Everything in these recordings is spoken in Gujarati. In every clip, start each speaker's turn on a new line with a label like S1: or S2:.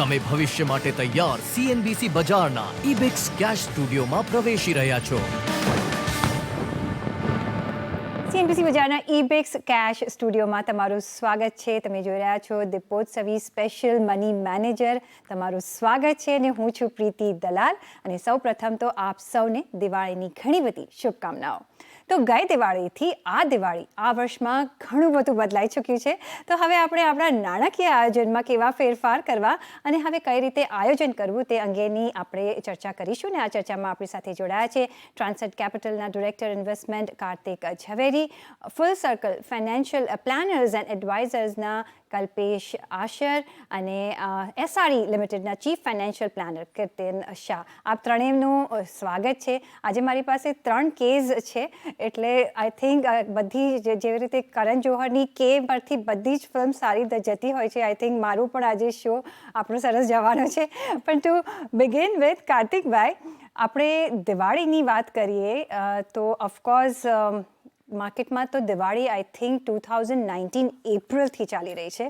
S1: તમે ભવિષ્ય માટે તૈયાર CNBC બજારના ઇબિક્સ કેશ સ્ટુડિયોમાં પ્રવેશી રહ્યા છો.
S2: CNBC બજારના ઇબિક્સ કેશ સ્ટુડિયોમાં તમારું સ્વાગત છે. તમે જોઈ રહ્યા છો દીપોત્સવી સ્પેશિયલ મની મેનેજર. તમારું સ્વાગત છે અને હું છું પ્રીતિ દલાલ. અને સૌપ્રથમ તો આપ સૌને દિવાળીની ઘણી બધી શુભકામનાઓ. તો ગઈ દિવાળીથી આ દિવાળી આ વર્ષમાં ઘણું બધું બદલાઈ ચૂક્યું છે. તો હવે આપણે આપણા નાણાકીય આયોજનમાં કેવા ફેરફાર કરવા અને હવે કઈ રીતે આયોજન કરવું તે અંગેની આપણે ચર્ચા કરીશું. ને આ ચર્ચામાં આપણી સાથે જોડાયા છે ટ્રાન્સેટ કેપિટલના director investment Kartik Zaveri, full circle financial planners and એડવાઇઝર્સના કલ્પેશ આશર અને SRE લિમિટેડના chief financial planner Kirtan Shah. આપ ત્રણેયનું સ્વાગત છે. આજે મારી પાસે 3 કેસ છે, એટલે આઈ થિંક બધી જેવી રીતે કરણ જોહરની કે પરથી બધી જ ફિલ્મ સારી જતી હોય છે, આઈ થિંક મારું પણ આજે શો આપણો સરસ જવાનો છે. પણ ટુ બિગિન વિથ કાર્તિકભાઈ, આપણે દિવાળીની વાત કરીએ તો ઓફકોર્સ માર્કેટમાં તો દિવાળી આઈ થિંક 2019 એપ્રિલથી ચાલી રહી છે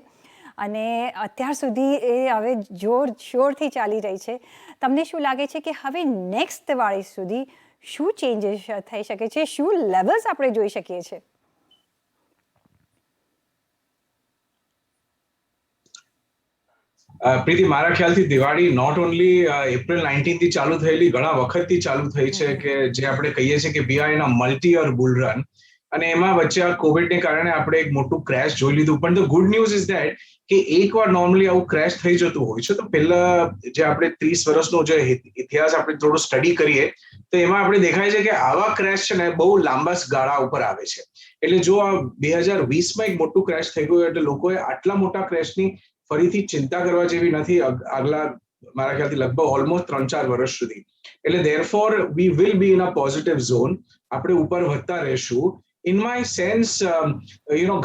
S2: અને અત્યાર સુધી એ હવે જોરશોરથી ચાલી રહી છે. તમને શું લાગે છે કે હવે નેક્સ્ટ દિવાળી સુધી શું ચેન્જીસ થઈ શકે છે, શું લેવલ્સ આપણે જોઈ શકીએ છીએ?
S3: પ્રીતિ, મારા ખ્યાલથી દિવાળી નોટ ઓનલી એપ્રિલ 19 થી ચાલુ થયેલી, ઘણા વખતથી ચાલુ થઈ છે કે જે આપણે કહીએ છીએ કે we are in a multi year bull run. અને એમાં વચ્ચે આ કોવિડને કારણે આપણે એક મોટું ક્રેશ જોઈ લીધું. પણ the good news is that કે એકવાર નોર્મલી આવું ક્રેશ થઈ જતું હોય છે તો પહેલા જે આપણે 30 વર્ષનો જે ઇતિહાસ આપણે થોડો સ્ટડી કરીએ તો એમાં આપણે દેખાય છે કે આવા ક્રેશ છે ને બહુ લાંબા ગાળા ઉપર આવે છે. એટલે જો આ 2020માં એક મોટું ક્રેશ થઈ ગયું એટલે લોકોએ આટલા મોટા ક્રેશની ફરીથી ચિંતા કરવા જેવી નથી આગલા મારા ખ્યાલથી લગભગ ઓલમોસ્ટ 3-4 વર્ષ સુધી. એટલે therefore we will be in a positive zone. આપણે ઉપર વધતા રહેશું. ઇન માય સેન્સ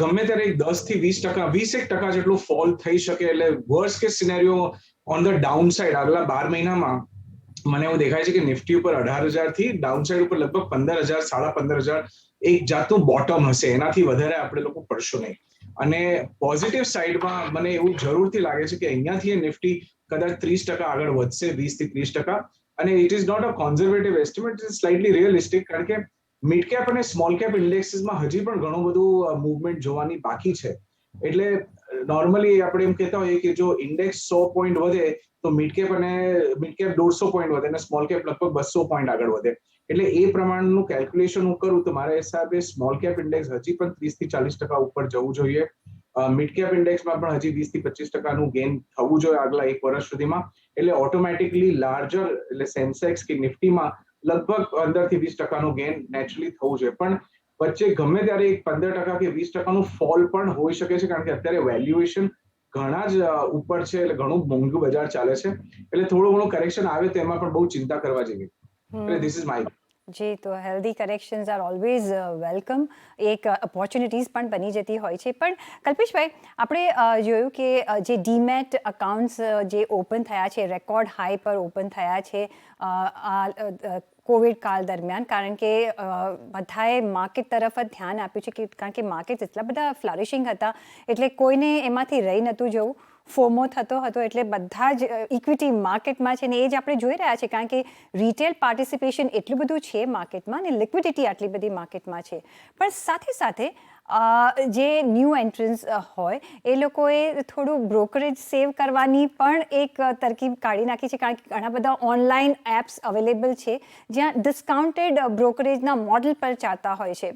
S3: ગમે ત્યારે 10 થી 20%, 21% જેટલું ફોલ થઈ શકે. એટલે worst case scenario on the down side આગલા 12 મહિનામાં મને એવું દેખાય છે કે નિફ્ટી ઉપર 18,000 થી ડાઉન સાઇડ ઉપર લગભગ 15,000, 15,500 એક જાતનું બોટમ હશે. એનાથી વધારે આપણે લોકો પડશું નહીં. અને પોઝિટિવ સાઇડમાં મને એવું જરૂરથી લાગે છે કે અહીંયાથી નિફ્ટી કદાચ 30% આગળ વધશે, 20 થી 30%. અને it is not a conservative estimate, it is slightly realistic. કારણ કે મિડ કેપ અને સ્મોલ કેપ ઇન્ડેક્સીસમાં હજી પણ ઘણું બધું મૂવમેન્ટ જોવાની બાકી છે. એટલે નોર્મલી આપણે એમ કહેતા હોઈએ કે જો ઇન્ડેક્સ 100 પોઈન્ટ વધે તો મિડ કેપ 150 પોઈન્ટ વધે અને સ્મોલ કેપ લગભગ 200 પોઈન્ટ આગળ વધે. એટલે એ પ્રમાણનું કેલ્ક્યુલેશન હું કરું તો મારા હિસાબે સ્મોલ કેપ ઇન્ડેક્સ હજી પણ 30 થી 40% ઉપર જવું જોઈએ. મિડ કેપ ઇન્ડેક્સમાં પણ હજી 20 થી 25%નું ગેઇન થવું જોઈએ આગલા 1 વર્ષ સુધીમાં. એટલે ઓટોમેટિકલી લાર્જર એટલે સેન્સેક્સ કે નિફ્ટીમાં લગભગ 15 થી 20%નું ગેઇન નેચરલી થવું જોઈએ. પણ વચ્ચે ગમે ત્યારે 15% કે 20%નું ફોલ પણ હોઈ શકે છે, કારણ કે અત્યારે વેલ્યુએશન ઘણા જ ઉપર છે, એટલે ઘણું મોંઘું બજાર ચાલે છે. એટલે થોડું ઘણું કરેક્શન આવે તો એમાં પણ બહુ ચિંતા કરવા જેવી. એટલે ધીસ ઇઝ માય.
S2: જી, તો healthy corrections are always welcome. એક ઓપોર્ચ્યુનિટીઝ પણ બની જતી હોય છે. પણ કલ્પેશભાઈ, આપણે જોયું કે જે ડીમેટ અકાઉન્ટ્સ જે ઓપન થયા છે, રેકોર્ડ હાઈ પર ઓપન થયા છે કોવિડ કાળ દરમિયાન, કારણ કે બધાએ માર્કેટ તરફ જ ધ્યાન આપ્યું છે કારણ કે માર્કેટ એટલા બધા ફ્લરિશિંગ હતા એટલે કોઈને એમાંથી રહી નહોતું જવું. ફોમો થતો હતો એટલે બધા જ ઇક્વિટી માર્કેટમાં છે ને એ જ આપણે જોઈ રહ્યા છે, કારણ કે રિટેલ પાર્ટિસિપેશન એટલું બધું છે માર્કેટમાં અને લિક્વિડિટી આટલી બધી માર્કેટમાં છે. પણ સાથે સાથે જે ન્યૂ એન્ટ્રન્સ હોય એ લોકોએ થોડું બ્રોકરેજ સેવ કરવાની પણ એક તરકીબ કાઢી નાખી છે, કારણ કે ઘણા બધા ઓનલાઈન એપ્સ અવેલેબલ છે જ્યાં ડિસ્કાઉન્ટેડ બ્રોકરેજના મોડલ પર ચાલતા હોય છે.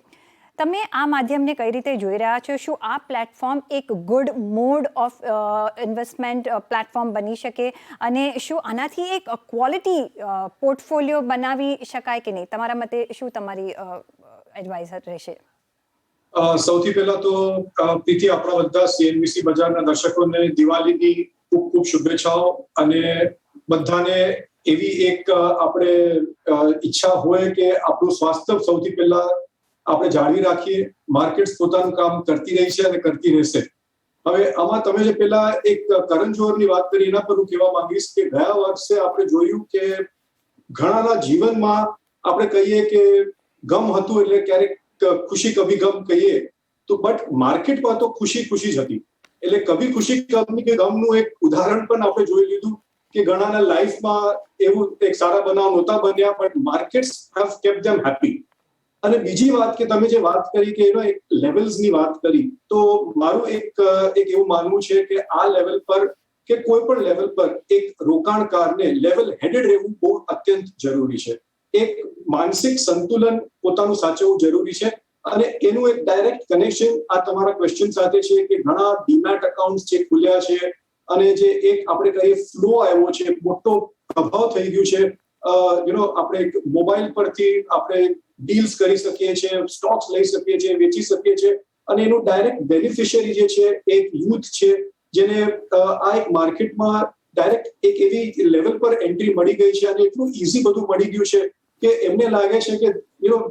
S2: તમે આ માધ્યમને કઈ રીતે જોઈ રહ્યા છો? શું આ પ્લેટફોર્મ એક good mode of investment platform બની શકે અને શું આનાથી એક ક્વોલિટી પોર્ટફોલિયો બનાવી શકાય કે નહીં? તમારા મતે શું તમારી એડવાઇસ રહેશે?
S4: સૌથી પહેલા તો પ્રીતિ, આપણા બધા CNBC બજારના દર્શકોને દિવાળીની ખૂબ ખૂબ શુભેચ્છાઓ. અને બધાને એવી એક આપણે ઈચ્છા હોય કે આપણું સ્વાસ્થ્ય સૌથી પહેલા આપણે જાળવી રાખીએ. માર્કેટ્સ પોતાનું કામ કરતી રહી છે અને કરતી રહેશે. હવે આમાં તમે જે પેલા એક કરણ જોહરની વાત કરી એના પર હું કહેવા માંગીશ કે ગયા વર્ષે આપણે જોયું કે ઘણાના જીવનમાં આપણે કહીએ કે ગમ હતું એટલે ક્યારેક ખુશી કભી ગમ કહીએ તો, બટ માર્કેટમાં તો ખુશી ખુશી જ હતી. એટલે કભી ખુશી કભી ગમનું એક ઉદાહરણ પણ આપણે જોઈ લીધું કે ઘણાના લાઈફમાં એવું એક સારા બનાવ નહોતા બન્યા, but markets have kept them happy. અને બીજી વાત કે તમે જે વાત કરી કે એનો એક લેવલ્સની વાત કરી, તો મારું એક એવું માનવું છે કે આ લેવલ પર કે કોઈ પણ લેવલ પર એક રોકાણકારને લેવલ હેડેડ રહેવું બહુ અત્યંત જરૂરી છે. એક માનસિક સંતુલન પોતાનું સાચવવું જરૂરી છે. અને એનું એક ડાયરેક્ટ કનેક્શન આ તમારા ક્વેશ્ચન સાથે છે કે ઘણા ડીમેટ એકાઉન્ટ જે ખુલ્યા છે અને જે એક આપણે કહીએ ફ્લો આવ્યો છે, મોટો પ્રભાવ થઈ ગયું છે. આપણે મોબાઈલ પરથી આપણે ડીલ્સ કરી શકીએ છીએ, સ્ટોક્સ લઈ શકીએ છીએ, વેચી શકીએ છીએ, અને એનું ડાયરેક્ટ બેનિફિશિયરી જે છે એક યુથ છે, જેને આ એક માર્કેટમાં ડાયરેક્ટ એક એવી લેવલ પર એન્ટ્રી મળી ગઈ છે અને એટલું ઇઝી બધું મળી ગયું છે કે એમને લાગે છે કે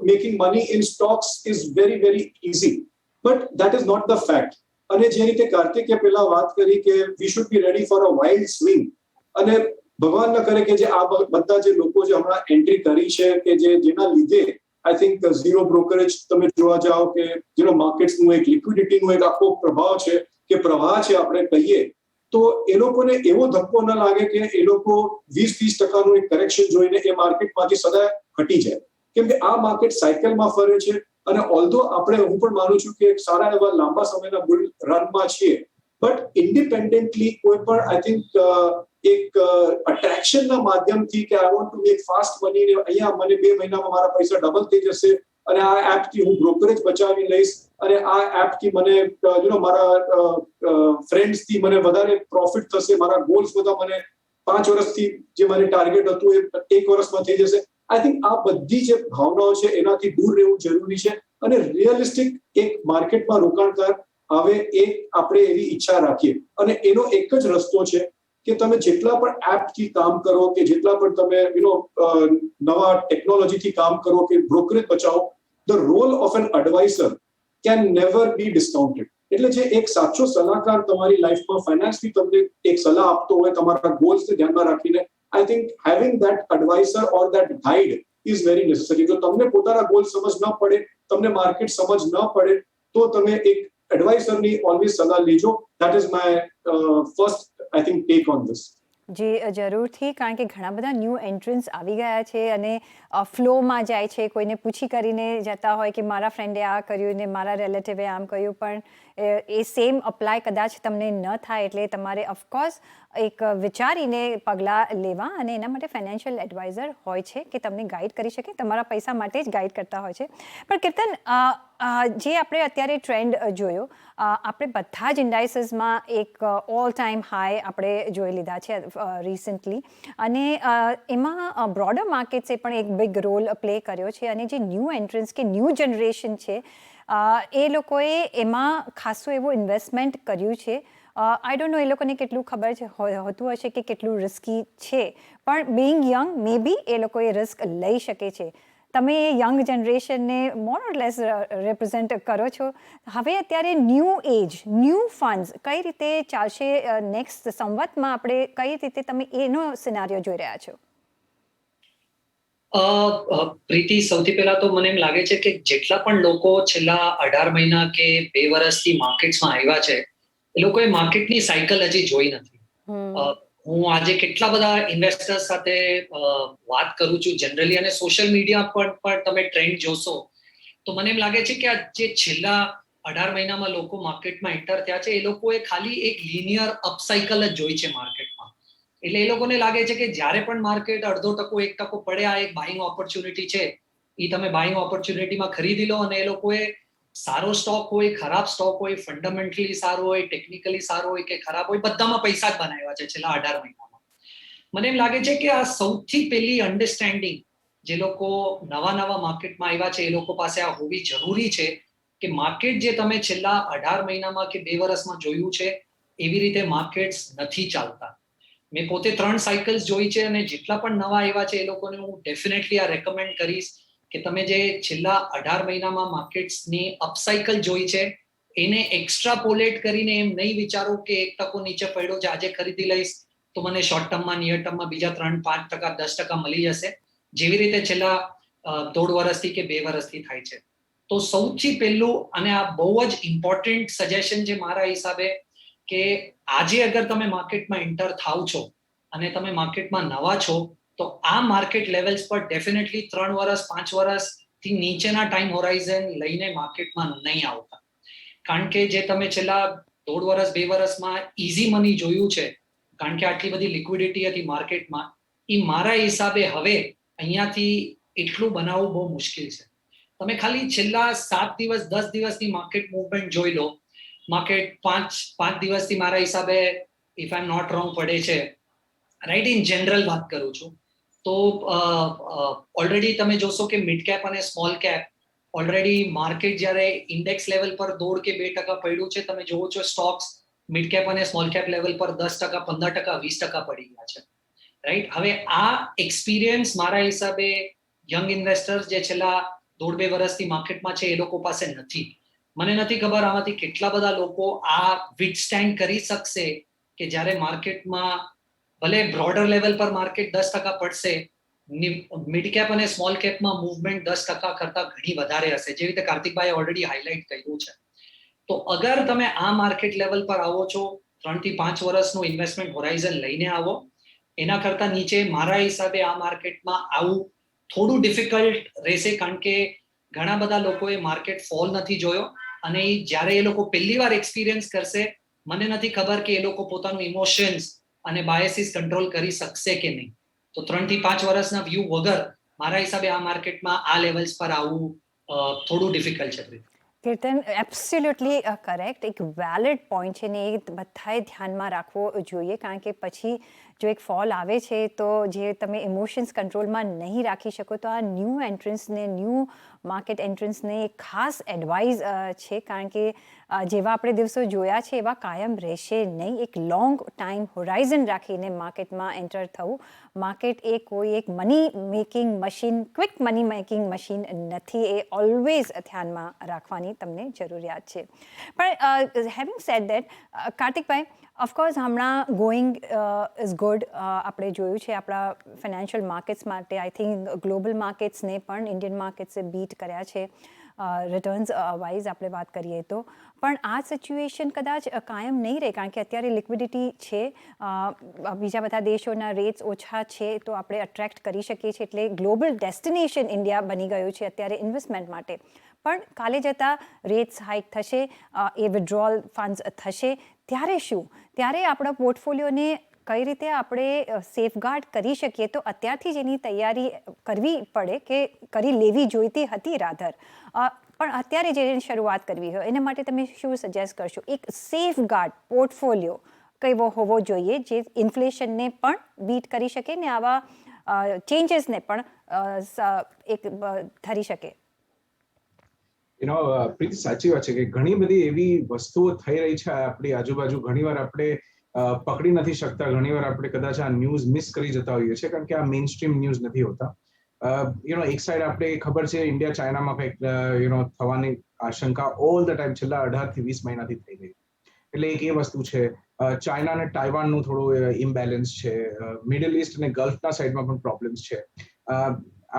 S4: making money in stocks is very very easy, but that is not the fact. અને જે રીતે કાર્તિકે પહેલા વાત કરી કે we should be ready for a wild swing, અને ભગવાન ન કરે કે જે આ બધા જે લોકો જે હમણાં એન્ટ્રી કરી છે કે જેના લીધે આઈ થિંક ઝીરો બ્રોકરેજ તમે જોવા જાઓ કે માર્કેટ્સનું એક લિક્વિડિટીનું એક આખો પ્રભાવ છે કે પ્રવાહ છે આપણે કહીએ, તો એ લોકોને એવો ધક્કો ન લાગે કે એ લોકો 20-30% એક કરેક્શન જોઈને એ માર્કેટમાંથી સદા હટી જાય, કેમ કે આ માર્કેટ સાયકલમાં ફરે છે. અને ઓલ્ધો હું પણ માનું છું કે સારા એવા લાંબા સમયના બુલ રનમાં છીએ, બટ ઇન્ડિપેન્ડન્ટલી કોઈ પણ આઈ થિંક એક અટ્રેક્શનના માધ્યમથી કે I want to make fast money, અહીંયા મને 2 મહિનામાં મારા પૈસા ડબલ થઈ જશે અને આ એપથી હું બ્રોકરેજ બચાવી લઈશ અને આ એપથી મને મારા ફ્રેન્ડ્સથી મને વધારે પ્રોફિટ થશે, મારા ગોલ્સ બધા મને 5 વર્ષથી જે મને ટાર્ગેટ હતું એ 1 વર્ષમાં થઈ જશે. આઈ થિંક આ બધી જે ભાવનાઓ છે એનાથી દૂર રહેવું જરૂરી છે. અને રિયલિસ્ટિક એક માર્કેટમાં રોકાણકાર આવે આપણે એવી ઈચ્છા રાખીએ, અને એનો એક જ રસ્તો છે કે તમે જેટલા પણ એપથી કામ કરો કે જેટલા પણ તમે નવા ટેકનોલોજીથી કામ કરો કે બ્રોકરેજ બચાવો, the role of an adviser can never be discounted. એટલે જે એક સાચો સલાહકાર તમારી લાઈફમાં ફાઇનાન્સથી તમને એક સલાહ આપતો હોય તમારા ગોલ્સને ધ્યાનમાં રાખીને, I think having that adviser or that guide is very necessary. જો તમને પોતાના ગોલ સમજ ન પડે, તમને માર્કેટ સમજ ન પડે, તો તમે એક એડવાઇઝરની ઓલવેઝ સલાહ લેજો. That is my first I think take on this.
S2: જી જરૂરથી, કારણ કે ઘણા બધા ન્યૂ એન્ટ્રન્સ આવી ગયા છે અને ફ્લોમાં જાય છે, કોઈને પૂછી કરીને જતા હોય કે મારા ફ્રેન્ડે આ કર્યું ને મારા રિલેટિવે આમ કર્યું, પણ એ સેમ અપ્લાય કદાચ તમને ન થાય. એટલે તમારે ઓફકોર્સ એક વિચારીને પગલાં લેવા, અને એના માટે ફાઇનાન્શિયલ એડવાઇઝર હોય છે કે તમને ગાઈડ કરી શકે, તમારા પૈસા માટે જ ગાઈડ કરતા હોય છે. પણ કીર્તન, જે આપણે અત્યારે ટ્રેન્ડ જોયો, આપણે બધા જ ઇન્ડાઇસીસમાં એક ઓલ ટાઈમ હાઈ આપણે જોઈ લીધા છે રિસન્ટલી, અને એમાં બ્રોડર માર્કેટ્સે પણ એક બિગ રોલ પ્લે કર્યો છે. અને જે ન્યૂ એન્ટ્રન્સ કે ન્યૂ જનરેશન છે, એ લોકોએ એમાં ખાસું એવું ઇન્વેસ્ટમેન્ટ કર્યું છે. આઈ ડોન્ટ નો એ લોકોને કેટલું ખબર છે હોતું હશે કે કેટલું રિસ્કી છે, પણ બિંગ યંગ મે બી એ લોકો એ રિસ્ક લઈ શકે છે. તમે યંગ જનરેશનને મોર ઓર લેસ રિપ્રેઝેન્ટ કરો છો. હવે અત્યારે ન્યૂ એજ, ન્યૂ ફંડ્સ કઈ રીતે ચાલશે નેક્સ્ટ સંવતમાં, આપણે કઈ રીતે તમે એનો સિનારીઓ જોઈ રહ્યા છો?
S5: પ્રીતિ, સૌથી પહેલા તો મને એમ લાગે છે કે જેટલા પણ લોકો છેલ્લા 18 મહિના કે 2 વર્ષથી માર્કેટ્સમાં આવ્યા છે, એ લોકોએ માર્કેટની સાયકલ હજી જોઈ નથી. હું આજે કેટલા બધા ઇન્વેસ્ટર્સ સાથે વાત કરું છું જનરલી, અને સોશિયલ મીડિયા પર પણ તમે ટ્રેન્ડ જોશો તો મને એમ લાગે છે કે આ જે છેલ્લા 18 મહિનામાં લોકો માર્કેટમાં એન્ટર થયા છે, એ લોકોએ ખાલી એક લિનિયર અપસાઇકલ જ જોઈ છે માર્કેટમાં. એટલે એ લોકોને લાગે છે કે જ્યારે પણ માર્કેટ 0.5% 1% પડે, આ એક બાઇંગ ઓપોર્ચ્યુનિટી છે, એ તમે બાઇંગ ઓપોર્ચ્યુનિટીમાં ખરીદી લો. અને એ લોકોએ સારો સ્ટોક હોય, ખરાબ સ્ટોક હોય, ફંડામેન્ટલી સારો હોય, ટેકનિકલી સારો હોય કે ખરાબ હોય, બધામાં પૈસા જ બનાવ્યા છે છેલ્લા 18 મહિનામાં. મને એમ લાગે છે કે આ સૌથી પહેલી અન્ડરસ્ટેન્ડિંગ જે લોકો નવા માર્કેટમાં આવ્યા છે એ લોકો પાસે આ હોવી જરૂરી છે કે માર્કેટ જે તમે છેલ્લા 18 મહિનામાં કે 2 વર્ષમાં જોયું છે, એવી રીતે માર્કેટ્સ નથી ચાલતા. મેં પોતે 3 સાયકલ્સ જોઈ છે, અને જેટલા પણ નવા આવ્યા છે એ લોકોને હું ડેફિનેટલી આ રેકમેન્ડ કરીશ કે તમે જે છેલ્લા 18 મહિનામાં માર્કેટ્સની અપસાઇકલ જોઈ છે, એને એક્સ્ટ્રાપોલેટ કરીને એમ નહીં વિચારો કે 1% નીચે પડ્યો છે, આજે ખરીદી લઈશ તો મને શોર્ટ ટર્મમાં, નિયર ટર્મમાં બીજા 3-5%, 10% મળી જશે, જેવી રીતે છેલ્લા 1.5 વર્ષથી કે 2 વર્ષથી થાય છે. તો સૌથી પહેલું, અને આ બહુ જ ઇમ્પોર્ટન્ટ સજેશન છે મારા હિસાબે, કે આજે અગર તમે માર્કેટમાં એન્ટર થાવ છો અને તમે માર્કેટમાં નવા છો તો આ માર્કેટ લેવલ્સ પર ડેફિનેટલી 3 વર્ષ 5 વર્ષથી નીચેના ટાઈમ હોરાઇઝન લઈને માર્કેટમાં નહીં આવતા. કારણ કે જે તમે છેલ્લા 1.5 વર્ષ 2 વર્ષમાં ઇઝી મની જોયું છે, કારણ કે આટલી બધી લિક્વિડિટી હતી માર્કેટમાં, એ મારા હિસાબે હવે અહીંયાથી એટલું બનાવવું બહુ મુશ્કેલ છે. તમે ખાલી છેલ્લા 7 દિવસ 10 દિવસની માર્કેટ મૂવમેન્ટ જોઈ લો. માર્કેટ 5 દિવસથી મારા હિસાબે if I am not wrong પડે છે, રાઈટ, ઇન જનરલ વાત કરું છું, તો ઓલરેડી તમે જોશો કે મિડ કેપ અને સ્મોલ કેપ ઓલરેડી માર્કેટ જ્યારે ઇન્ડેક્સ લેવલ પર 1.5 કે 2% પડ્યું છે, તમે જોવો છો સ્ટોક્સ મિડ કેપ અને સ્મોલ કેપ લેવલ પર 10%, 15%, 20% પડી ગયા છે, રાઈટ. હવે આ એક્સપિરિયન્સ મારા હિસાબે યંગ ઇન્વેસ્ટર્સ જે છેલ્લા 1.5-2 વર્ષથી માર્કેટમાં છે એ લોકો પાસે નથી. મને નથી ખબર આમાંથી કેટલા બધા લોકો આ વિથસ્ટેન્ડ કરી શકશે કે જ્યારે માર્કેટમાં ભલે બ્રોડર લેવલ પર માર્કેટ 10% પડશે, મિડ કેપ અને સ્મોલ કેપમાં મૂવમેન્ટ 10% કરતા ઘણી વધારે હશે, જેવી રીતે કાર્તિકભાઈએ ઓલરેડી હાઇલાઇટ કર્યું છે. તો અગર તમે આ માર્કેટ લેવલ પર આવો છો, 3 થી 5 વર્ષનું ઇન્વેસ્ટમેન્ટ હોરાઇઝન લઈને આવો, એના કરતા નીચે મારા હિસાબે આ માર્કેટમાં આવું થોડું ડિફિકલ્ટ રહેશે, કારણ કે ઘણા બધા લોકોએ માર્કેટ ફોલ નથી જોયો અને જ્યારે એ લોકો પહેલી વાર એક્સપિરિયન્સ કરશે, મને નથી ખબર કે એ લોકો પોતાનું ઇમોશન્સ અને બાયસીસ કંટ્રોલ કરી શકશે કે નહીં. તો 3 થી 5 વર્ષના વ્યૂ વગર મારા હિસાબે આ માર્કેટમાં આ લેવલ્સ પર આવવું થોડું ડિફિકલ્ટ છે.
S2: કીર્તન, એબ્સોલ્યુટલી કરેક્ટ, એક વેલિડ પોઈન્ટ છે ને એ બધાએ ધ્યાનમાં રાખવો જોઈએ, કારણ કે પછી જો એક ફોલ આવે છે તો જે તમે ઇમોશન્સ કંટ્રોલમાં નહીં રાખી શકો, તો આ ન્યૂ એન્ટ્રન્સને, ન્યૂ માર્કેટ એન્ટ્રન્સને એક ખાસ એડવાઇસ છે, કારણ કે જેવા આપણે દિવસો જોયા છે એવા કાયમ રહેશે નહીં. એક લોંગ ટાઈમ હોરાઇઝન રાખીને માર્કેટમાં એન્ટર થવું. માર્કેટ એ કોઈ એક money making machine, quick money making machine નથી, એ ઓલવેઝ ધ્યાનમાં રાખવાની તમને જરૂરિયાત છે. પણ having sad that, Kartikbhai, of course હમણાં ગોઈંગ ઇઝ ગુડ. આપણે જોયું છે આપણા ફાઇનાન્શિયલ માર્કેટ્સ માટે, આઈ થિંક ગ્લોબલ માર્કેટ્સને પણ ઇન્ડિયન માર્કેટ્સે બીટ કર્યા છે રિટર્ન્સ વાઇઝ આપણે વાત કરીએ તો. પણ આ સિચ્યુએશન કદાચ કાયમ નહીં રહે, કારણ કે અત્યારે લિક્વિડિટી છે, બીજા બધા દેશોના રેટ્સ ઓછા છે, તો આપણે અટ્રેક્ટ કરી શકીએ છીએ, એટલે ગ્લોબલ ડેસ્ટિનેશન ઇન્ડિયા બની ગયું છે અત્યારે ઇન્વેસ્ટમેન્ટ માટે. પણ કાલે જતાં રેટ્સ હાઇક થશે, એ વિડ્રોઅલ ફંડ્સ થશે, ત્યારે શું? ત્યારે આપણા પોર્ટફોલિયોને કઈ રીતે આપણે સેફગાર્ડ કરી શકીએ? તો અત્યારથી જ એની તૈયારી કરવી પડે, કે કરી લેવી જોઈતી હતી રાધર, પણ અત્યારે જે શરૂઆત કરવી હોય એના માટે તમે શું સજેસ્ટ કરશો? એક સેફગાર્ડ પોર્ટફોલિયો કેવો હોવો જોઈએ જે ઇન્ફ્લેશનને પણ બીટ કરી શકે ને આવા ચેન્જીસને પણ એક ધરી શકે?
S3: પ્રીતિ, સાચી વાત છે કે ઘણી બધી એવી વસ્તુઓ થઈ રહી છે આપણી આજુબાજુ. ઘણીવાર આપણે પકડી નથી શકતા, ઘણીવાર આપણે કદાચ આ ન્યૂઝ મિસ કરી જતા હોઈએ છીએ, કારણ કે આ મેઇન સ્ટ્રીમ ન્યૂઝ નથી હોતા. એક સાઈડ આપણે ખબર છે ઇન્ડિયા ચાઇનામાં કંઈક થવાની આશંકા ઓલ ધ ટાઈમ છેલ્લા 18 થી 20 મહિનાથી થઈ રહી. એટલે એક એ વસ્તુ છે. ચાઇના અને તાઇવાનનું થોડું ઇમ્બેલેન્સ છે. મિડલ ઈસ્ટ અને ગલ્ફના સાઈડમાં પણ પ્રોબ્લેમ્સ છે.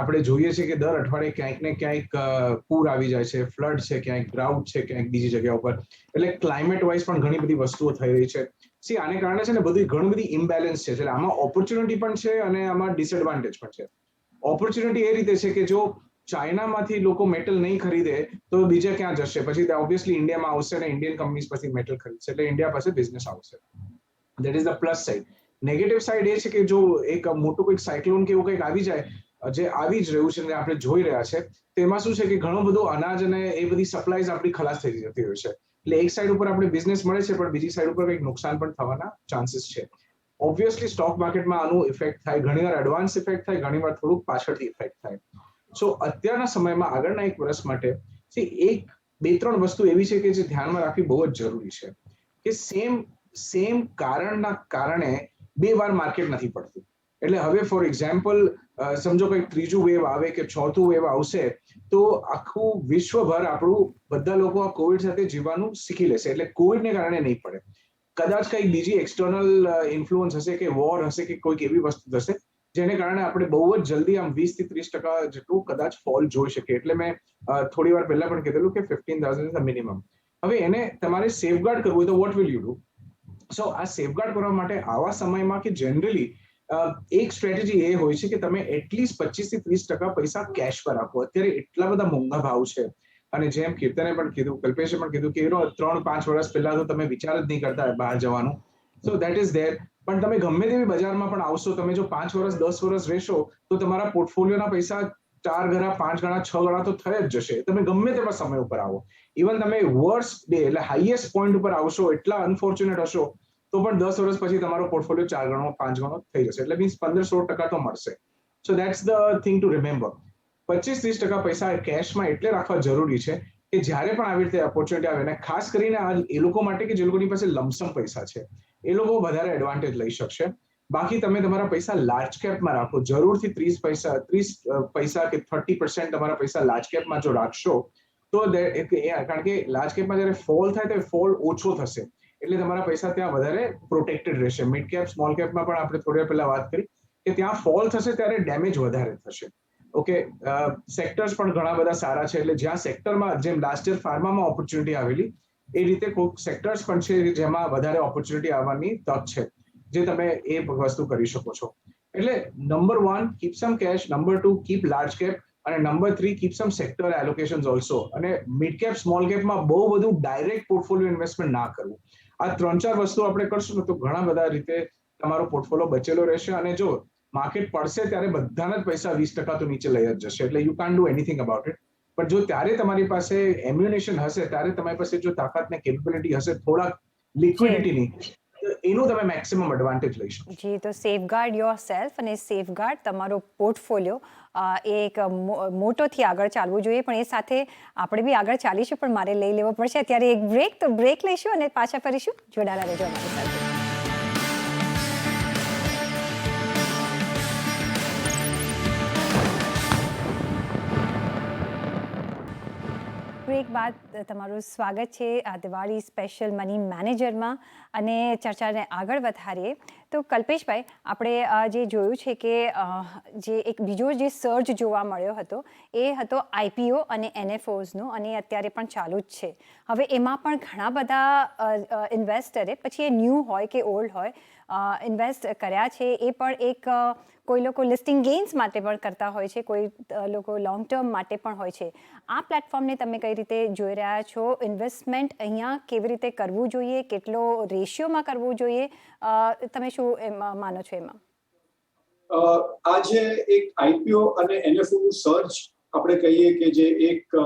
S3: આપણે જોઈએ છીએ કે દર અઠવાડિયે ક્યાંક ને ક્યાંક પૂર આવી જાય છે, ફ્લડ છે, ક્યાંક ડ્રાઉટ છે, ક્યાંક બીજી જગ્યા ઉપર. એટલે ક્લાઇમેટ વાઇઝ પણ ઘણી બધી વસ્તુઓ થઈ રહી છે. આને કારણે છે ને ઘણી બધી ઇમ્બેલેન્સ છે. એટલે આમાં ઓપોર્ચ્યુનિટી પણ છે અને આમાં ડિસએડવાન્ટેજ પણ છે. ઓપોર્ચ્યુનિટી એ રીતે છે કે જો ચાઇનામાંથી લોકો મેટલ નહીં ખરીદે તો બીજા ક્યાં જશે? પછી ઓબ્વિયસલી ઇન્ડિયામાં આવશે અને ઇન્ડિયન કંપનીઝ પછી મેટલ ખરીદશે, એટલે ઇન્ડિયા પાસે બિઝનેસ આવશે. That is the plus side. Negative side એ છે કે જો એક મોટું કોઈક સાયક્લોન કે એવું કંઈક આવી જાય, જે આવી જ રહ્યું છે અને આપણે જોઈ રહ્યા છે, તેમાં શું છે કે ઘણું બધું અનાજ અને એ બધી સપ્લાઈઝ આપણી ખલાસ થઈ જતી હોય છે. એટલે એક સાઈડ ઉપર આપણે બિઝનેસ મળે છે, પણ બીજી સાઈડ ઉપર કંઈક નુકસાન પણ થવાના ચાન્સીસ છે. ઓબ્વિયસલી સ્ટોક માર્કેટમાં આનું ઇફેક્ટ થાય, ઘણીવાર એડવાન્સ ઇફેક્ટ થાય, ઘણીવાર થોડુંક પાછળથી ઇફેક્ટ થાય. સો અત્યારના સમયમાં આગળના 1 વર્ષ માટે 2-3 વસ્તુ એવી છે કે જે ધ્યાનમાં રાખવી બહુ જ જરૂરી છે કે સેમ કારણના કારણે 2 વાર માર્કેટ નથી પડતું. એટલે હવે ફોર એક્ઝામ્પલ સમજો કંઈક ત્રીજું વેવ આવે કે ચોથું વેવ આવશે, તો આખું વિશ્વભર આપણું બધા લોકો આ કોવિડ સાથે જીવવાનું શીખી લેશે. એટલે કોવિડને કારણે નહીં પડે, કદાચ કંઈક બીજી એક્સટર્નલ ઇન્ફ્લુઅન્સ હશે કે વોર હશે કે કોઈક એવી વસ્તુ થશે જેને કારણે આપણે બહુ જ જલ્દી આમ 20-30% જેટલું કદાચ ફોલ જોઈ શકીએ. એટલે મેં થોડી વાર પહેલા પણ કીધેલું કે 15,000 ઇઝ ધ મિનિમમ. હવે એને તમારે સેફગાર્ડ કરવું હોય તો વોટ વિલ યુ ડુ? સો આ સેફગાર્ડ કરવા માટે આવા સમયમાં કે જનરલી એક સ્ટ્રેટેજી એ હોય છે કે તમે એટલીસ્ટ 25 થી 30% પૈસા કેશ પર રાખો. અત્યારે એટલા બધા મોંઘા ભાવ છે અને જેમ કીર્તને પણ કીધું, કલ્પેશે પણ કીધું કે 3-5 વર્ષ પહેલા તો તમે વિચાર જ નહીં કરતા બહાર જવાનું. So that is there. પણ તમે ગમે તેવી બજારમાં પણ આવશો, તમે જો 5 વર્ષ 10 વર્ષ રહેશો તો તમારા પોર્ટફોલિયોના પૈસા 4 ગણા 5 ગણા 6 ગણા તો થઈ જ જશે. તમે ગમે તેવા સમય ઉપર આવો, ઇવન તમે વર્સ્ટ ડે એટલે હાઈએસ્ટ પોઈન્ટ ઉપર આવશો, એટલા અનફોર્ચ્યુનેટ હશો તો પણ 10 વર્ષ પછી તમારો પોર્ટફોલિયો 4 ગણો 5 ગણો થઈ જશે. એટલે મીન્સ 15-16% તો મળશે. સો that's the thing to remember. 25-30% પૈસા કેશમાં એટલે રાખવા જરૂરી છે કે જ્યારે પણ આવી રીતે ઓપોર્ચ્યુનિટી આવે, અને ખાસ કરીને એ લોકો માટે કે જે લોકોની પાસે લમસમ પૈસા છે એ લોકો વધારે એડવાન્ટેજ લઈ શકશે. બાકી તમે તમારા પૈસા લાર્જ કેપમાં રાખો. જરૂરથી 30 પૈસા કે 30% તમારા પૈસા લાર્જ કેપમાં જો રાખશો તો કારણ કે લાર્જ કેપમાં જ્યારે ફોલ થાય તો ફોલ ઓછો થશે, એટલે તમારા પૈસા ત્યાં વધારે પ્રોટેક્ટેડ રહેશે. મિડ કેપ સ્મોલ કેપમાં પણ આપણે થોડી પહેલા વાત કરી કે ત્યાં ફોલ થશે ત્યારે ડેમેજ વધારે થશે. ઓકે, સેક્ટર્સ પણ ઘણા બધા સારા છે. એટલે જ્યાં સેક્ટરમાં જેમ લાસ્ટ યર ફાર્મામાં ઓપોર્ચ્યુનિટી આવેલી એ રીતે કોઈક સેક્ટર્સ પણ છે જેમાં વધારે ઓપોર્ચ્યુનિટી આવવાની તક છે, જે તમે એ વસ્તુ કરી શકો છો. એટલે number 1 keep some cash, number 2 keep large cap, અને number 3 keep some sector allocations also. અને મિડ કેપ સ્મોલ કેપમાં બહુ બધું ડાયરેક્ટ પોર્ટફોલિયો ઇન્વેસ્ટમેન્ટ ના કરવું. આ 3-4 વસ્તુ આપણે કરશું ને તો ઘણા બધા રીતે તમારો પોર્ટફોલિયો બચેલો રહેશે. અને જો માર્કેટ પડશે ત્યારે બધાના જ પૈસા 20% તો નીચે લઈ જ જશે, એટલે you can't do anything about it. પણ જો ત્યારે તમારી પાસે એમ્યુનેશન હશે, ત્યારે તમારી પાસે જો તાકાત ને કેપેબિલિટી હશે થોડાક લિક્વિડિટીની, એનું તમે મેક્સિમમ એડવાન્ટેજ લઈ શકો.
S2: જી, તો સેફગાર્ડ યોર સેલ્ફ અને સેફગાર્ડ તમારો પોર્ટફોલિયો, એ એક મોટોથી આગળ ચાલવું જોઈએ. પણ એ સાથે આપણે બી આગળ ચાલીશું, પણ મારે લઈ લેવો પડશે અત્યારે એક બ્રેક. તો બ્રેક લઈશું અને પાછા ફરીશું. જોડાયેલા રહેજો અમારી સાથે. બ્રેક બાદ તમારું સ્વાગત છે આ દિવાળી સ્પેશિયલ મની મેનેજરમાં. અને ચર્ચાને આગળ વધારીએ તો કલ્પેશભાઈ, આપણે જે જોયું છે કે જે એક બીજો જે સર્જ જોવા મળ્યો હતો એ હતો આઈપીઓ અને એનએફઓઝનો, અને અત્યારે પણ ચાલુ જ છે. હવે એમાં પણ ઘણા બધા ઇન્વેસ્ટરે, પછી એ ન્યૂ હોય કે ઓલ્ડ હોય, ઇન્વેસ્ટ કર્યા છે. એ પણ એક કોઈ લોકો લિસ્ટિંગ ગેઇન્સ માટે પણ કરતા હોય છે, કોઈ લોકો લોંગ ટર્મ માટે પણ હોય છે. આ પ્લેટફોર્મને તમે કઈ રીતે જોઈ રહ્યા છો? ઇન્વેસ્ટમેન્ટ અહીંયા કેવી રીતે કરવું જોઈએ, કેટલો રેશિયોમાં કરવું જોઈએ, તમે શું માનો છો એમાં?
S4: આજે એક આઈપીઓ અને એનએફઓ નું સર્ચ આપણે કહીએ કે જે એક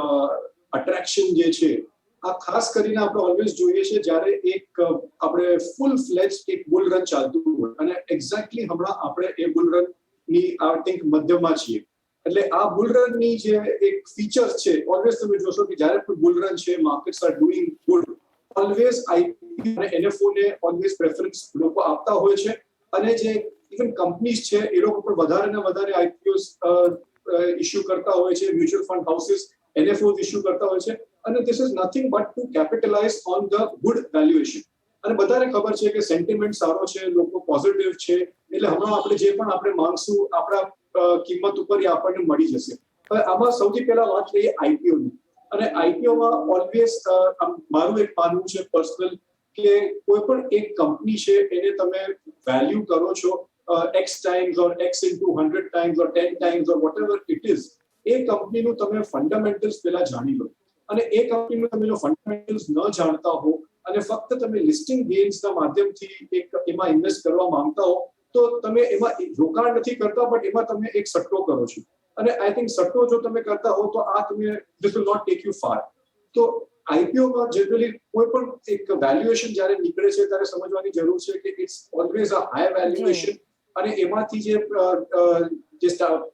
S4: અટ્રેક્શન જે છે, આ ખાસ કરીને આપણે ઓલવેઝ જોઈએ છે જ્યારે એક આપણે ફૂલ ફ્લેજ એક બુલ રન ચાલતું હોય, અને એક્ઝેક્ટલી હમણાં આપણે એ બુલ રન ની આઈ થિંક મધ્યમાં છીએ. એટલે આ બુલ રન ની જે એક ફીચર્સ છે, ઓલવેઝ તમે જોશો કે જ્યારે કોઈ બુલ રન છે, markets R doing good, always IPO અને એનએફઓ ને ઓલવેઝ પ્રેફરન્સ લોકો આપતા હોય છે. અને જે ઇવન કંપનીઝ છે એ લોકો પણ વધારે ને વધારે આઈપીઓસ ઇશ્યુ કરતા હોય છે, મ્યુચ્યુઅલ ફંડ હાઉસીસ એનએફઓઝ ઇશ્યુ કરતા હોય છે. અને this is nothing but two capitalise on the good valuation. અને બધાને ખબર છે કે સેન્ટિમેન્ટ સારો છે, લોકો પોઝિટિવ છે, એટલે હમણાં આપણે જે પણ આપણે માંગશું આપણા કિંમત ઉપર એ આપણને મળી જશે. હવે આમાં સૌથી પહેલા વાત કરીએ આઈપીઓની. અને આઈપીઓમાં ઓલવેઝ મારું એક માનવું છે પર્સનલ કે કોઈ પણ એક કંપની છે એને તમે વેલ્યુ કરો છો x times or x into 100 times or 10 times or whatever it is, એ કંપનીનું તમે ફંડામેન્ટલ્સ પહેલા જાણી લો. અને એ કંપનીનું તમે જો ફંડામેન્ટલ્સ ન જાણતા હો અને ફક્ત તમે લિસ્ટિંગ ગેઇન્સના માધ્યમથી એક એમાં ઇન્વેસ્ટ કરવા માંગતા હો તો તમે એમાં રોકાણ નથી કરતા, બટ એમાં તમે એક સટ્ટો કરો છો. અને આઈ થિંક સટ્ટો જો તમે કરતા હો તો આ તમે this will not take you far. તો આઈપીઓમાં જનરલી કોઈ પણ એક વેલ્યુએશન જ્યારે નીકળે છે ત્યારે સમજવાની જરૂર છે કે it's always a high valuation. અને એમાંથી જે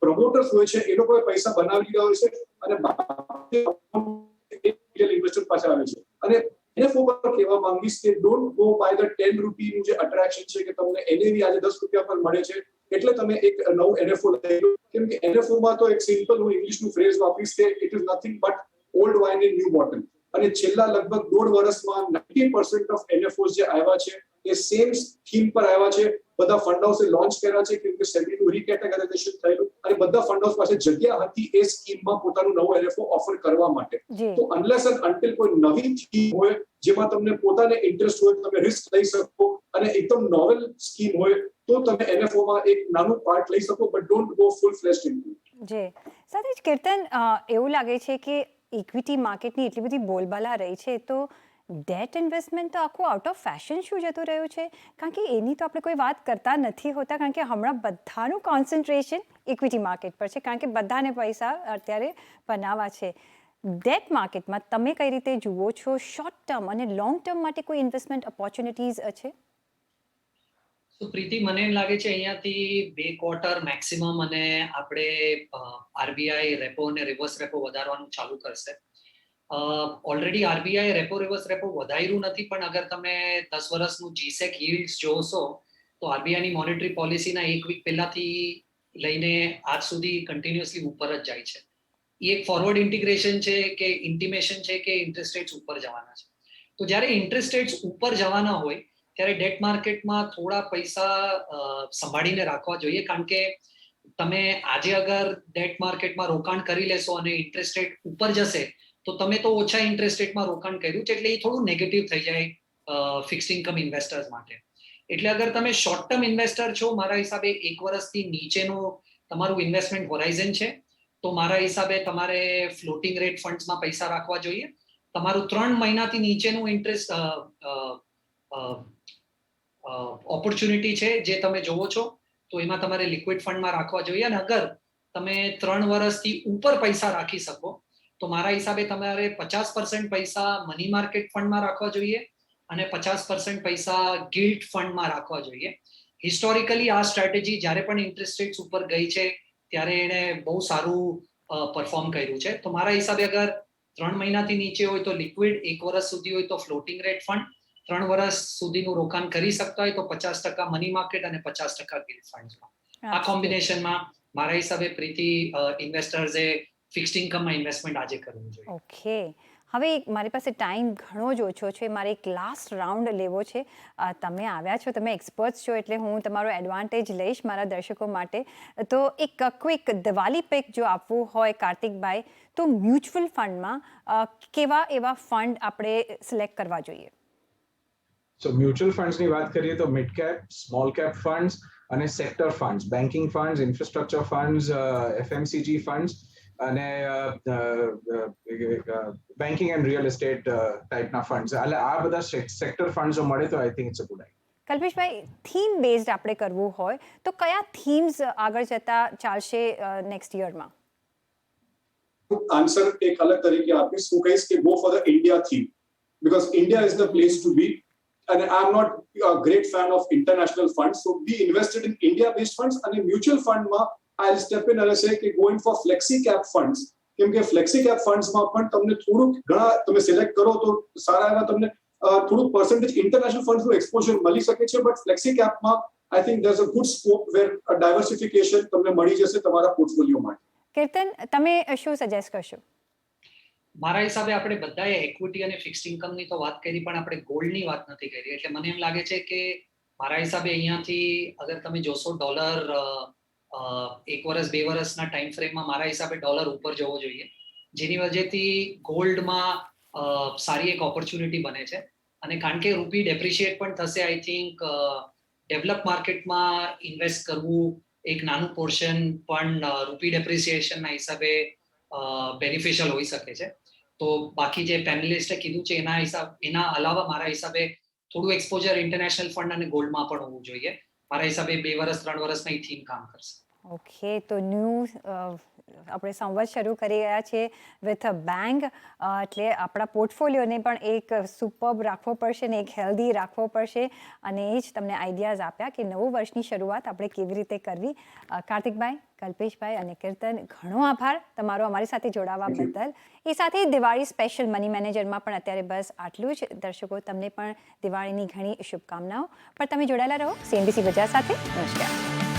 S4: પ્રમોટર્સ હોય છે એ લોકોએ પૈસા બનાવી લીધા હોય છે અને ઇન્વેસ્ટર પાસે આવે છે. અને એનએફઓ પર કહેવા માંગીશ કે ડોન્ટ ગો બાય ધ 10 રૂપીનું જે અટ્રેક્શન છે કે તમને એનએવી આજે 10 રૂપિયા પર મળે છે એટલે તમે એક નવું એનએફઓ લઈ લો. કેમ કે એનએફઓ માં તો એક સિમ્પલ હું ઇંગ્લિશનું ફ્રેઝ વાપરીશ કે it is nothing but old wine in new bottle. અને છેલ્લા લગભગ 1.5 વર્ષમાં 90% ઓફ એનએફઓસ જે આવ્યા છે એ સેમ થીમ પર આવ્યા છે. બધા ફંડ હાઉસે લોન્ચ કર્યા છે કેમ કે સેબીનું રીકેટેગરાઇઝેશન થયેલું અને બધા ફંડ હાઉસ પાસે જગ્યા હતી એ સ્કીમમાં પોતાનું નવું એનએફઓ ઓફર કરવા માટે. તો અનલેસ એન્ડ અન્ટિલ કોઈ નવી થીમ હોય જેમાં તમને પોતાને ઇન્ટરેસ્ટ હોય, તમે રિસ્ક લઈ શકો અને એકદમ નોવેલ સ્કીમ હોય તો તમે એનએફઓમાં એક નાનું પાર્ટ લઈ શકો, but don't go full fledged into it.
S2: જી સાથે જ કીર્તન, એવું લાગે છે કે ઇક્વિટી માર્કેટની એટલી બધી બોલબાલા રહી છે તો ડેટ ઇન્વેસ્ટમેન્ટ તો આખું આઉટ ઓફ ફેશન શું જતું રહ્યું છે? કારણ કે એની તો આપણે કોઈ વાત કરતા નથી હોતા, કારણ કે હમણાં બધાનું કોન્સન્ટ્રેશન ઇક્વિટી માર્કેટ પર છે, કારણ કે બધાને પૈસા અત્યારે બનાવવા છે. ડેટ માર્કેટમાં તમે કઈ રીતે જુઓ છો? શોર્ટ ટર્મ અને લોંગ ટર્મ માટે કોઈ ઇન્વેસ્ટમેન્ટ ઓપોર્ચ્યુનિટીઝ છે?
S5: તો પ્રીતિ, મને એમ લાગે છે અહીંયાથી 2 ક્વાર્ટર મેક્સિમમ અને આપણે આરબીઆઈ રેપો અને રિવર્સ રેપો વધારવાનું ચાલુ કરશે. Already RBI repo reverse repo વધાર્યું નથી, પણ અગર તમે 10 વર્ષનું જીસેક yields જોશો તો આરબીઆઈની મોનેટરી પોલિસીના 1 વીક પહેલાથી લઈને આજ સુધી કન્ટિન્યુઅસલી ઉપર જ જાય છે. એ એક ફોરવર્ડ ઇન્ટિગ્રેશન છે કે ઇન્ટિમેશન છે કે ઇન્ટરેસ્ટ રેટ્સ ઉપર જવાના છે. તો જ્યારે ઇન્ટરેસ્ટ રેટ્સ ઉપર જવાના હોય ત્યારે ડેટ માર્કેટમાં થોડા પૈસા સંભાળીને રાખવા જોઈએ, કારણ કે તમે આજે અગર ડેટ માર્કેટમાં રોકાણ કરી લેશો અને ઇન્ટરેસ્ટ રેટ ઉપર જશે તો તમે તો ઓછા ઇન્ટરેસ્ટ રેટમાં રોકાણ કર્યું છે, એટલે એ થોડું નેગેટિવ થઈ જાય ફિક્સ્ડ ઇન્કમ ઇન્વેસ્ટર્સ માટે. એટલે અગર તમે શોર્ટ ટર્મ ઇન્વેસ્ટર છો, મારા હિસાબે 1 વર્ષથી નીચેનું તમારું ઇન્વેસ્ટમેન્ટ હોરાઇઝન છે, તો મારા હિસાબે તમારે ફ્લોટિંગ રેટ ફંડ્સમાં પૈસા રાખવા જોઈએ. તમારું 3 મહિનાથી નીચેનું ઇન્ટરેસ્ટ ઓપોર્ચ્યુનિટી છે જે તમે જોવો છો તો એમાં તમારે લિક્વિડ ફંડમાં રાખવા જોઈએ. અને અગર તમે 3 વર્ષથી ઉપર પૈસા રાખી શકો તો મારા હિસાબે તમારે 50% પૈસા મની માર્કેટ ફંડમાં રાખવા જોઈએ અને 50% પૈસા ગિલ્ટ ફંડમાં રાખવા જોઈએ. હિસ્ટોરિકલી આ સ્ટ્રેટેજી જ્યારે પણ ઇન્ટરેસ્ટ રેટ્સ ઉપર ગઈ છે ત્યારે એણે બહુ સારું પરફોર્મ કર્યું છે. તો મારા હિસાબે અગર 3 મહિનાથી નીચે હોય તો લિક્વિડ, 1 વર્ષ સુધી હોય તો ફ્લોટિંગ રેટ ફંડ, 3 વર્ષ સુધીનું રોકાણ કરી શકતા હોય તો 50% મની માર્કેટ અને 50% ગિલ્ટ ફંડ્સમાં. આ કોમ્બિનેશનમાં મારા હિસાબે પ્રીતિ ઇન્વેસ્ટર્સે ફિક્સ્ડ ઇન્કમમાં ઇન્વેસ્ટમેન્ટ આજે કરવું જોઈએ.
S2: ઓકે, હવે મારી પાસે ટાઈમ ઘણો જ ઓછો છે, મારે એક લાસ્ટ રાઉન્ડ લેવો છે. તમે આવ્યા છો, તમે એક્સપર્ટ્સ છો, એટલે હું તમારો એડવાન્ટેજ લઈશ મારા દર્શકો માટે. તો એક ક્વિક દિવાળી પેક જો આપવું હોય કાર્તિકભાઈ, તો મ્યુચ્યુઅલ ફંડમાં કેવા એવા ફંડ આપણે સિલેક્ટ કરવા જોઈએ?
S3: સો મ્યુચ્યુઅલ ફંડ્સની વાત કરીએ તો mid cap, small cap funds અને sector funds, banking funds, infrastructure funds, FMCG funds અને બેન્કિંગ એન્ડ રિયલ એસ્ટેટ ટાઈપના ફંડ્સ. એટલે આ બધા સેક્ટર ફંડ્સો મળે તો I think it's a good idea.
S2: કલ્પેશભાઈ, થીમ બેઝડ આપણે કરવું હોય તો કયા થીમ્સ આગળ જતા ચાલશે નેક્સ્ટ યરમાં?
S4: આન્સર એક અલગ તરીકે આપીશ. હું કહીશ કે go for the India theme, because India is the place to be. And I'm not a great fan of international funds, so be invested in India-based funds. And a mutual fund ma, I'll step in and say કે going for flexi cap funds, કેમ કે flexi cap funds માં પણ તમને થોડુંક ઘણા તમે સિલેક્ટ કરો તો સારા એવા તમને થોડુંક પર્સન્ટેજ ઇન્ટરનેશનલ ફંડ્સ નું એક્સપોઝર મળી શકે છે, બટ ફ્લેક્સી કેપમાં I think there's a good scope where a diversification તમને મળી જશે તમારા પોર્ટફોલિયો માટે.
S2: કીર્તન, તમે શું સજેસ્ટ કરશો?
S5: મારા હિસાબે આપણે બધાએ ઇક્વિટી અને ફિક્સ્ડ ઇન્કમની તો વાત કરી, પણ આપણે ગોલ્ડની વાત નથી કરી. એટલે મને એમ લાગે છે કે મારા હિસાબે અહીંયાથી અગર તમે જોશો ડોલર 1 વર્ષ 2 વર્ષના ટાઈમ ફ્રેમમાં મારા હિસાબે ડોલર ઉપર જવો જોઈએ, જેની વજહથી ગોલ્ડમાં સારી એક ઓપોર્ચ્યુનિટી બને છે. અને કારણ કે રૂપી ડેપ્રિશિએટ પણ થશે, આઈ થિંક ડેવલપ માર્કેટમાં ઇન્વેસ્ટ કરવું એક નાનું પોર્શન પણ રૂપી ડેપ્રિસિએશનના હિસાબે બેનિફિશિયલ હોઈ શકે છે. તો બાકી જે પેનલિસ્ટે કીધું છે એના અલાવા મારા હિસાબે થોડું એક્સપોઝર ઇન્ટરનેશનલ ફંડ અને ગોલ્ડમાં પણ હોવું જોઈએ. મારા હિસાબે 2 વર્ષ 3 વર્ષમાં એ થીમ કામ કરશે.
S2: ઓકે, તો આપણે સંવાદ શરૂ કરી રહ્યા છીએ વિથ અ બેંગ. એટલે આપણા પોર્ટફોલિયોને પણ એક સુપર્બ રાખવો પડશે ને એક હેલ્ધી રાખવો પડશે, અને એ જ તમને આઈડિયાઝ આપ્યા કે નવું વર્ષની શરૂઆત આપણે કેવી રીતે કરવી. કાર્તિકભાઈ, કલ્પેશભાઈ અને કીર્તન, ઘણો આભાર તમારો અમારી સાથે જોડાવા બદલ. એ સાથે દિવાળી સ્પેશિયલ મની મેનેજરમાં પણ અત્યારે બસ આટલું જ. દર્શકો, તમને પણ દિવાળીની ઘણી શુભકામનાઓ. પણ તમે જોડાયેલા રહો CNBC બજાર સાથે. નમસ્કાર.